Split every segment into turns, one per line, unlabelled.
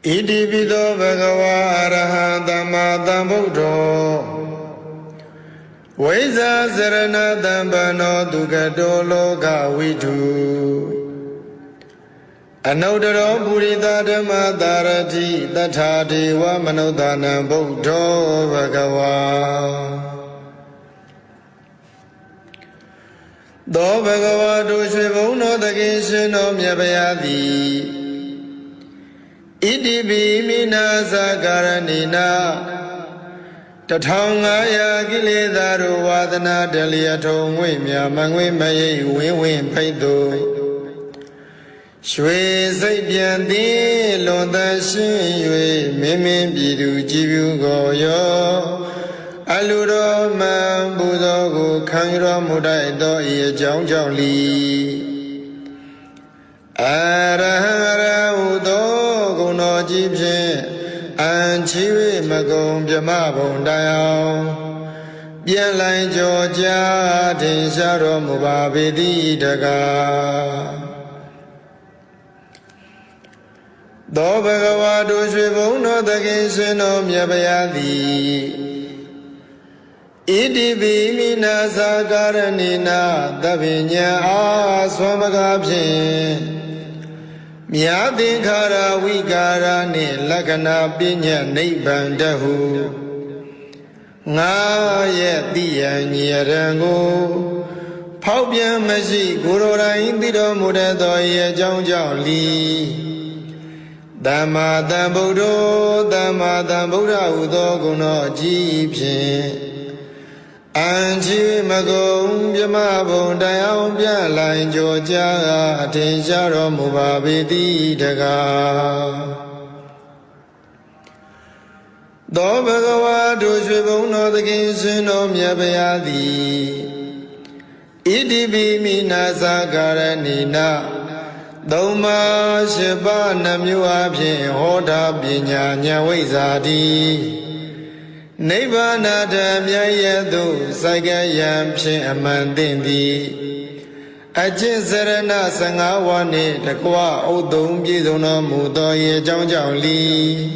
Iti pido bhagava arahata tambuddho Vaisa sarana tambano dukkado loka vidhu Anuttaro purita dhamma dharati tatha deva manodana buddho bhagava Do bhagava doshe bhuno takeshino myapayati Iti bhimina sakaranina Tathangaya kiletaru vadana daliyato ngwemya mangwe maye win paido Shwe saipyanti lonta shin yue mimin pidu jibu goyo Aluro man buddho ko khangiro mudai do iye jaung jaung li Arahara udo kuno jibshin Anchiwe magong pyama bong dayao Bien lai jo jia tin sha ro mu ba pe ti daga Do bhagava do shwe bong no takin shin no myapayati Iti bhimina sakaranina tapinya aswamaga phin Myathinkara vikara ni lakana pinya nibbanahu Nga ye tiyan nyarango Phawpyan mashi guru rain tiro mudado ye jaung jaung li Dhamma tambuddho Dhamma tambuddha udo guno ji phin Anchi magong pyama bong dayao pyan lai jo jia tin sha ro mu ba pe ti daga Do bhagava do shwe bong no takin shin no myapayati Iti bhimina sakaranina Dhamma shiba namyu aphin hoda pinya nya vaisati Nibbana dhamya yadu sakayam phin amantindi Ajin sarana sangawani takwa udung pizuna mudo ye jaung jaung li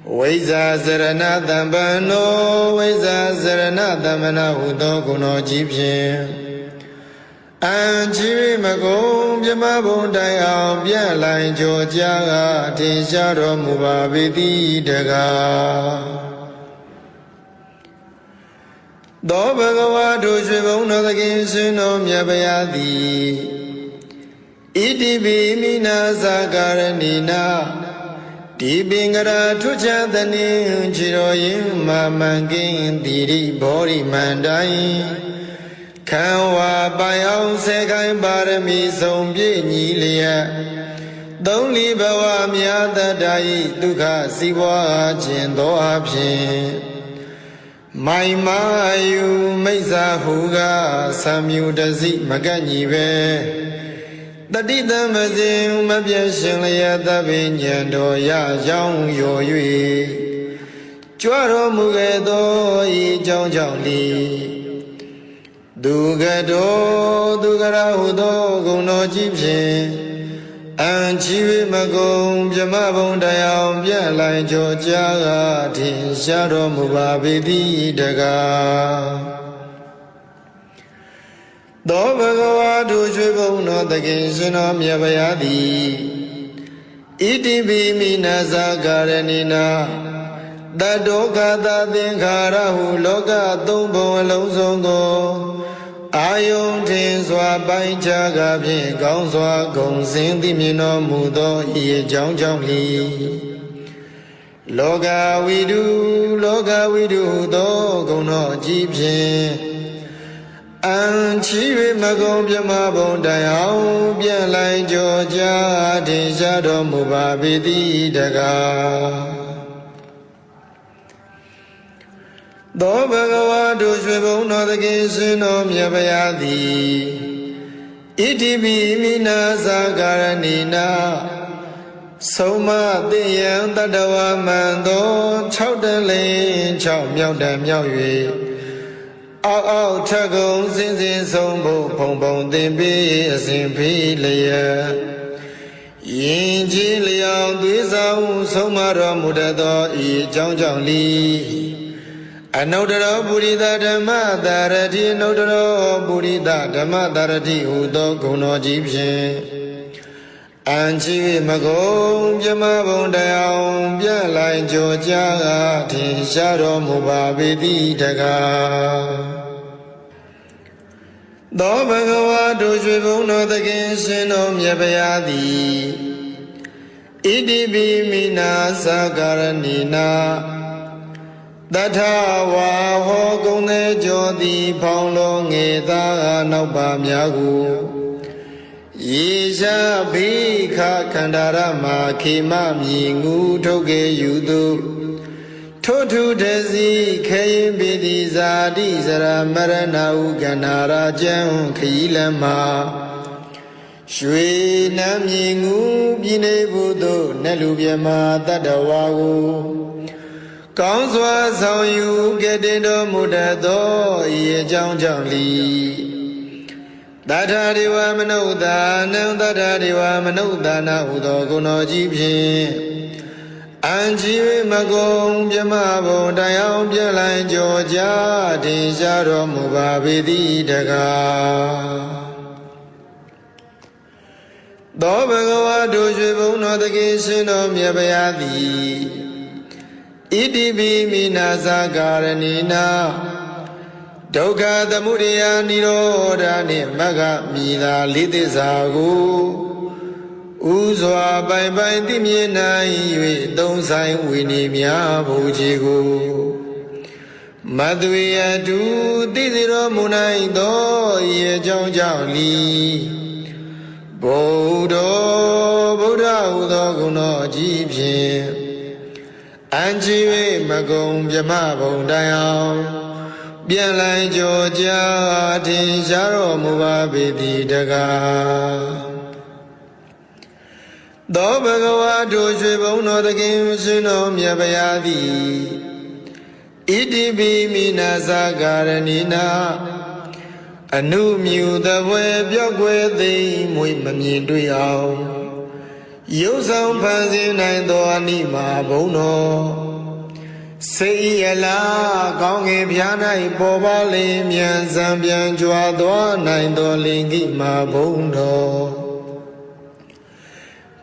Vaisa sarana tambano Vaisa sarana tambana udo kuno jibshin Anchiwe magong pyama bong dayao pyan lai jo jia tin sha ro mu ba pe ti daga Do bhagava do shwe bong no takin shin no myapayati Iti bhimina sakaranina Ti pingara thucha thanin chiro yin ma mangin tiri bhori mandai Khanwa payao sekai parami song pye nyi liya Thong li bhava myatadayi dukha siwa chin do aphin Mai mayu maisa huga samyu dasi maganyi ve Tati tamazin mapya shin laya tabi nyan do ya jaung yo yue Chua ro mu ge do yi jaung jaung li Duga do dugara hu do gung no jib shin Anchiwe magong pyama bong dayao pyan lai jo jia tin sha ro mu ba pe ti daga Do bhagava do shwe bong no takin shin no myapayati Iti bhimina sakaranina Tadoka tathingkhara hu loka thong bong along song ko Ayong tin swa pai cha ga phin kaung swa gong sin ti myin no mu do ye jaung jaung li Loka vidhu do gong no ji phin Anchiwe magong pyama bong dayao pyan lai jo jia tin sha do mu ba pe ti daga Do bhagava do shwe bong no takin shin no myapayati Iti bhimina sakaranina Soma tiyan tatawa mando Chau tan lin chau myau tan myau yue Ao ao thak gong sin sin song bo Phong phong tin pi asin phi laya ရင်ကြီးလျောင်သွေးဆောင်ဆုံးမတော်မူတတ်သောဤအကြောင်းကြောင့်လီအနုတ္တရောပုရိသဓမ္မတာရတိအနုတ္တရောပုရိသဓမ္မတာရတိဟူသောဂုဏ်တော်ကြီးဖြင့်အံချီမကုံပြမဘုံတရားပြလိုက်ကြောကြားထင်ရှားတော်မူပါပေတိတကားသောဘဂဝါတို့ရွှေဘုံတော်သခင်ရှင်တော်မြတ်ဗျာသည်ဣတိပိမိနာသကာရဏိနာတထဝါဟောကုံသေးကြောသည်ဖောင်းလုံးငယ်သားနောက်ပါများကိုယေရှာဘိခခန္ဓာရမခေမမြည်ငူထုတ်ကေယူသူထိုထုတစီခေရင်ပိတိဇာတိစရမရဏဟုကန္နာရာကျံခရီးလမ်းမှာရွှေနမ်းမြည်ငူပြည်နေဘူးသို့နတ်လူပြမတတ္တဝါကိုကောင်းစွာဆောင်ယူကဲ့တင်တော်မူတတ်သောဤအကြောင်းကြောင့်လီတထာဒေဝမနုဿာနံတထာဒေဝမနုဿာနာဟုသောဂုဏ်တော်ကြီးဖြင့်အံချီမကုံပြမဘုံတရားပြလိုက်ကြောကြားထင်ရှားတော်မူပါပေတိတကားသောဘဂဝါတို့ရွှေဘုံတော်သခင်ရှင်တော်မြတ်ဗျာသည်ဣတိပိမိနာသကာရဏိနာဒုက္ခသမုဒယနိရောဓနှင့်မဂ္ဂမိသာလေးသစ္စာကိုဥစွာပိုင်ပိုင်သိမြင်နိုင်၍သုံးဆိုင်ဝိနည်းများဘုရားကိုမသွေအတူသိစေတော်မူနိုင်သောဤအကြောင်းကြောင့်လီဗုဒ္ဓဟူသောဂုဏ်တော်ကြီးဖြင့်အံချီ၍မကုံပြမဘုံတရားပြန်လိုက်ကြောကြားထင်ရှားတော်မူပါပေတိတကားသောဘဂဝါတို့ရွှေဘုံတော်သခင်ရှင်တော်မြတ်ဗျာသည်ဣတိပိမိနာသကာရဏိနာအနုမြူသဘွယ်ပြော့ကွယ်သိမ့်မွေမမြင်တွေ့အောင်ရုပ်ဆောင်ဖန်ဆင်းနိုင်သောအနိမာဘုံတော်စေရလားကောင်းကင်ပြား၌ပေါ်ပါလေမြန်စံပြန်ကြွားသွားနိုင်သောလင်္ကိမာဘုံတော်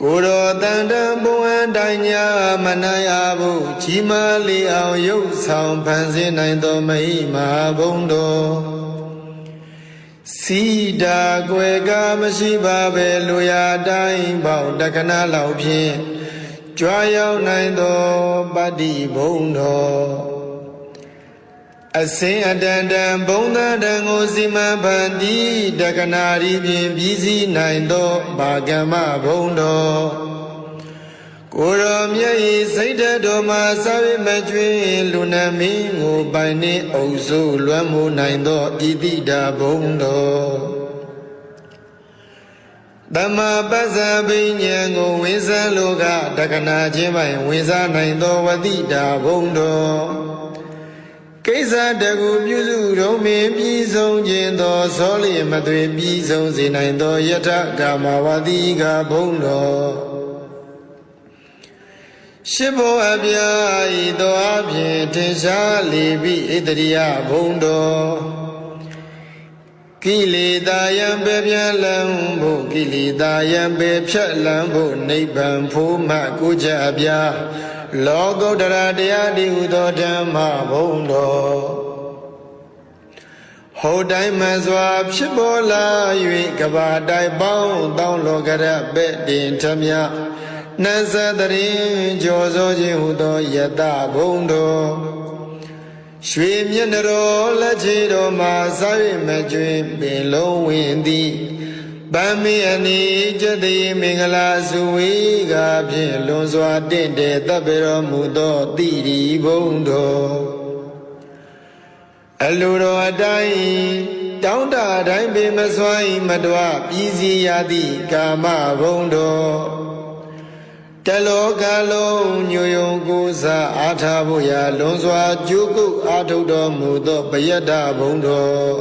ကိုယ်တော်တန်တန်ဘုံအတိုင်းညာမနိုင်အဘူးကြီးမားလေအောင်ရုပ်ဆောင်ဖန်ဆင်းနိုင်သောမဟိမာဘုံတော်စီတာကွယ်ကမရှိပါပဲလူရာတိုင်းပေါင်းတက္ကနာလောက်ဖြင့်ကြွားရောက်နိုင်သောပတ္တိဘုံတော်အစင်အတန်တန်ဘုံသဏ္ဍာန်ကိုစီမံဖန်တီးတက္ကနာရီဖြင့်ပြီးစီးနိုင်သောဘာကမ္မဘုံတော်ကိုယ်တော်မြတ်၏စိတ်ဓာတ်တော်မှာစာဝိမကျွင်းလူနာမင်းကိုပိုင်နှင့်အုပ်စိုးလွှမ်းမိုးနိုင်သောဣတိတာဘုံတော်သမ္မာပစ္စာပဉ္ဉံကိုဝင်စားလိုကတက္ကနာချင်းပိုင်ဝင်စားနိုင်သောဝတိတာဘုံတော်ကိစ္စတကူပြုစုတော်မင်းပြီးဆုံးခြင်းသောစောလျင်မသွေပြီးဆုံးစေနိုင်သောယထကာမဝတိကဘုံတော်ရှိဘောအပြာဤသောအဖြင့်ထင်ရှားလေပြီဣတရိယဘုံတော်ကိလေသာယံပေပြန်လံဖို့ကိလေသာယံပေဖြတ်လံဖို့နိဗ္ဗာန်ဖို့မှကိုကြအပြာလောကုတ္တရာတရားဒီဟုသောဓမ္မဘုံတော်ဟောတိုင်းမှစွာဖြစ်ပေါ်လာ၍ကဘာတိုင်ပေါင်းတောင်းလောကရပဲ့တင်ထမြနတ်သတရင်ကြော်စောခြင်းဟုသောယတဘုံတော်ရွှေမျက်နှတော်လက်ချေတော်မှာစား၍မကျွင်ပင်လုံးဝင်သည်ဗမ်းမီအနိကျတိမင်္ဂလာစုဝေကဖြင့်လွန်စွာတင့်တယ်တပ်ပေတော်မူသောတိရိဘုံတော်အလိုတော်အတိုင်းတောင်းတတိုင်းပင်မစွမ်းမတော်ပြည်စီရသည့်ကာမဘုံတော်တလောကလုံးညိုယုံကိုးစားအားထားဖို့ရာလွန်စွာကြိုးကုပ်အားထုတ်တော်မူသောပယတ္တဘုံတော်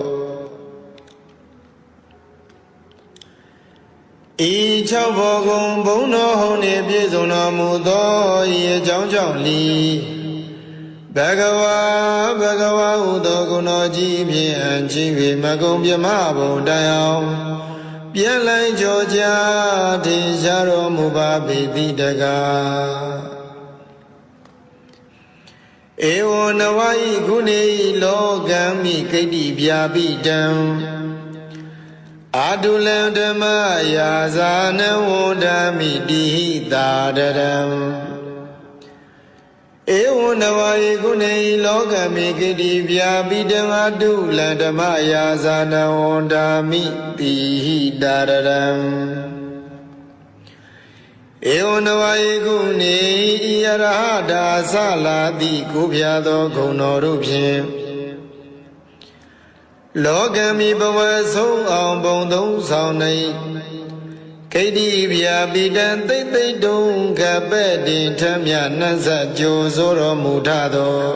ဤ၆ဘောကုံဘုံတော်ဟုံနှင့်ပြည့်စုံတော်မူသောဤအကြောင်းကြောင့်လီဘဂဝါဟုသောဂုဏတော်ကြီးဖြင့်အကြည့်၍မကုံပြမဘုံတိုင်အောင်ပြန်လိုက်ကြောကြထင်ရှားတော်မူပါပေတိတကားဧဝံနဝါဤခုနေဤလောကံမိဂိတ္တိဗျာပိတံအာတုလံဓမ္မယာဇာနဝန္ဒမိတိဟိတာတရံဧဝံနဝါဤခုနေဤလောကံမိဂိတ္တိဗျာပိတံအာတုလံဓမ္မယာဇာနဝန္ဒမိတိဟိတာတရံဧဝံနဝါယေကုနေဤယရဟတာသလာတိကိုဖျားသောဂုဏ်တော်တို့ဖြင့်လောကမိဘဝဆုံးအောင်ဘုံသုံးဆောင်နေဂိတ္တိဗျာပိတံသိမ့်သိမ့်တုံကပဲ့တင်ထမြနှံ့ဆက်ကြိုဆိုတော်မူထသော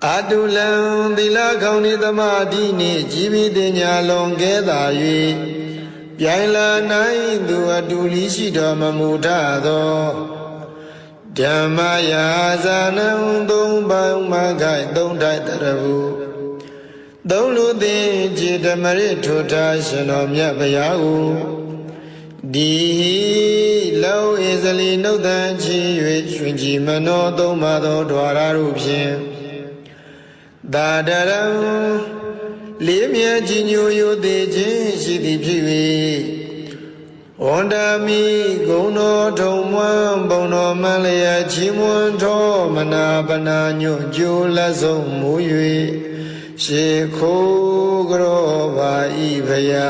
အာတုလံသီလကောင်းဤသမာဓိနှင့်ជីវិတညာလွန်ကဲသာ၍ပြိုင်လာနိုင်သူအတူလီရှိတော်မမူထသောဓမ္မယာဇာနံသုံးပေါင်းမခိုင်သုံးထိုက်တရဘူးသုံးလူသိจิตမရထိုထားရှင်တော်မြတ်ဗျာကိုဒီလောဧဇလီနှုတ်တန်ချီ၍ရွှင်ကြည်မနောသုံးပါသောဓဝရတို့ဖြင့်သာတရံလေးမြတ်ကြီးညိုယိုသေးခြင်းရှိသည်ဖြစ်၍ဝန္ဒမိဂုဏတော်ထုံမွမ်းဘုံတော်မလျက်ချီးမွမ်းတော်မနာပနာညွတ်ကြိုးလက်ဆုံးမူ၍ရှေခိုးကြောပါဤဖရာ